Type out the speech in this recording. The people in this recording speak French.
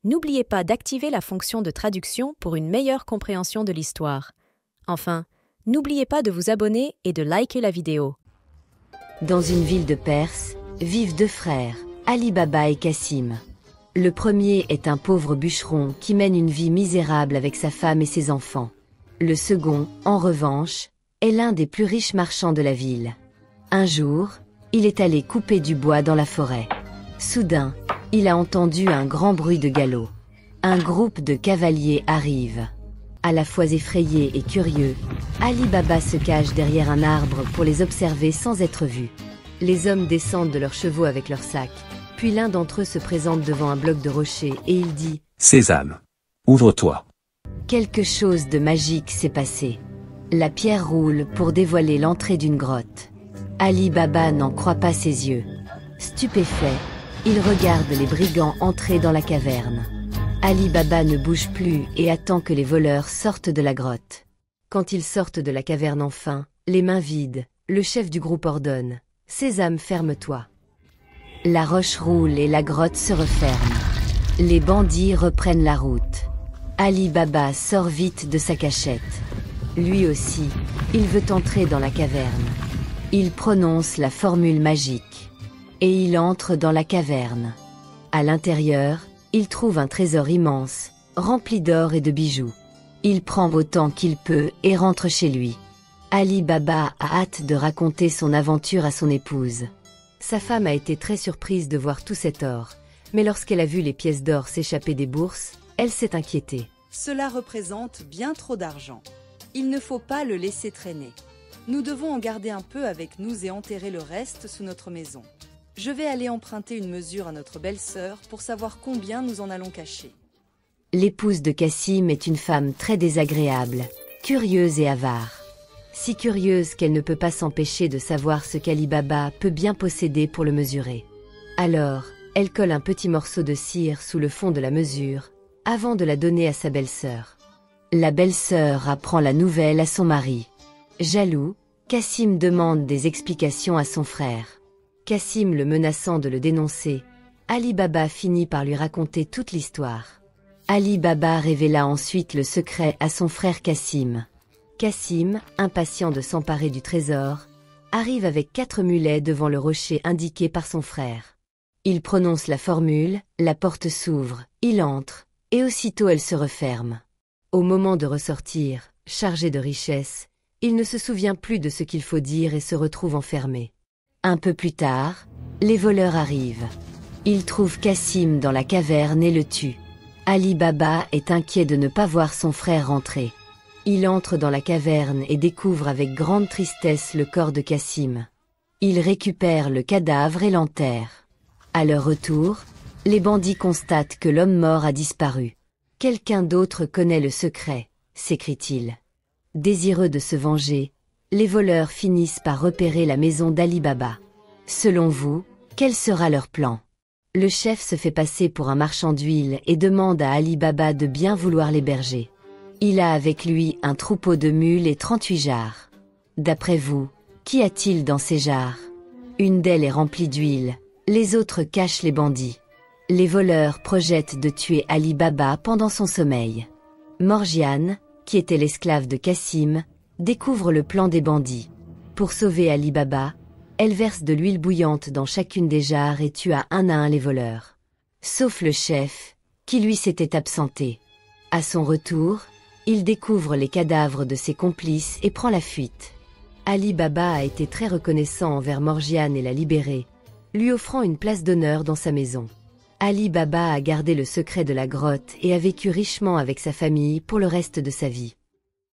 n'oubliez pas d'activer la fonction de traduction pour une meilleure compréhension de l'histoire. Enfin, n'oubliez pas de vous abonner et de liker la vidéo. Dans une ville de Perse, vivent deux frères, Ali Baba et Cassim. Le premier est un pauvre bûcheron qui mène une vie misérable avec sa femme et ses enfants. Le second, en revanche, est l'un des plus riches marchands de la ville. Un jour, il est allé couper du bois dans la forêt. Soudain, il a entendu un grand bruit de galop. Un groupe de cavaliers arrive. À la fois effrayé et curieux, Ali Baba se cache derrière un arbre pour les observer sans être vu. Les hommes descendent de leurs chevaux avec leurs sacs, puis l'un d'entre eux se présente devant un bloc de rocher et il dit « Sésame, ouvre-toi !» Quelque chose de magique s'est passé. La pierre roule pour dévoiler l'entrée d'une grotte. Ali Baba n'en croit pas ses yeux. Stupéfait, il regarde les brigands entrer dans la caverne. Ali Baba ne bouge plus et attend que les voleurs sortent de la grotte. Quand ils sortent de la caverne enfin, les mains vides, le chef du groupe ordonne « Sésame, ferme-toi !» La roche roule et la grotte se referme. Les bandits reprennent la route. Ali Baba sort vite de sa cachette. Lui aussi, il veut entrer dans la caverne. Il prononce la formule magique. Et il entre dans la caverne. À l'intérieur, il trouve un trésor immense, rempli d'or et de bijoux. Il prend autant qu'il peut et rentre chez lui. Ali Baba a hâte de raconter son aventure à son épouse. Sa femme a été très surprise de voir tout cet or, mais lorsqu'elle a vu les pièces d'or s'échapper des bourses, elle s'est inquiétée. Cela représente bien trop d'argent. Il ne faut pas le laisser traîner. Nous devons en garder un peu avec nous et enterrer le reste sous notre maison. Je vais aller emprunter une mesure à notre belle-sœur pour savoir combien nous en allons cacher. L'épouse de Cassim est une femme très désagréable, curieuse et avare. Si curieuse qu'elle ne peut pas s'empêcher de savoir ce qu'Ali Baba peut bien posséder pour le mesurer. Alors, elle colle un petit morceau de cire sous le fond de la mesure, avant de la donner à sa belle-sœur. La belle-sœur apprend la nouvelle à son mari. Jaloux, Cassim demande des explications à son frère. Cassim le menaçant de le dénoncer, Ali Baba finit par lui raconter toute l'histoire. Ali Baba révéla ensuite le secret à son frère Cassim. Cassim, impatient de s'emparer du trésor, arrive avec 4 mulets devant le rocher indiqué par son frère. Il prononce la formule, la porte s'ouvre, il entre, et aussitôt elle se referme. Au moment de ressortir, chargé de richesses, il ne se souvient plus de ce qu'il faut dire et se retrouve enfermé. Un peu plus tard, les voleurs arrivent. Ils trouvent Cassim dans la caverne et le tuent. Ali Baba est inquiet de ne pas voir son frère rentrer. Il entre dans la caverne et découvre avec grande tristesse le corps de Cassim. Il récupère le cadavre et l'enterre. À leur retour, les bandits constatent que l'homme mort a disparu. « Quelqu'un d'autre connaît le secret », s'écrie-t-il. Désireux de se venger, les voleurs finissent par repérer la maison d'Ali Baba. Selon vous, quel sera leur plan? Le chef se fait passer pour un marchand d'huile et demande à Ali Baba de bien vouloir l'héberger. Il a avec lui un troupeau de mules et 38 jarres. D'après vous, qu'y a-t-il dans ces jarres? Une d'elles est remplie d'huile, les autres cachent les bandits. Les voleurs projettent de tuer Ali Baba pendant son sommeil. Morgiane, qui était l'esclave de Cassim, découvre le plan des bandits. Pour sauver Ali Baba, elle verse de l'huile bouillante dans chacune des jarres et tue à un les voleurs. Sauf le chef, qui lui s'était absenté. À son retour, il découvre les cadavres de ses complices et prend la fuite. Ali Baba a été très reconnaissant envers Morgiane et l'a libérée, lui offrant une place d'honneur dans sa maison. Ali Baba a gardé le secret de la grotte et a vécu richement avec sa famille pour le reste de sa vie.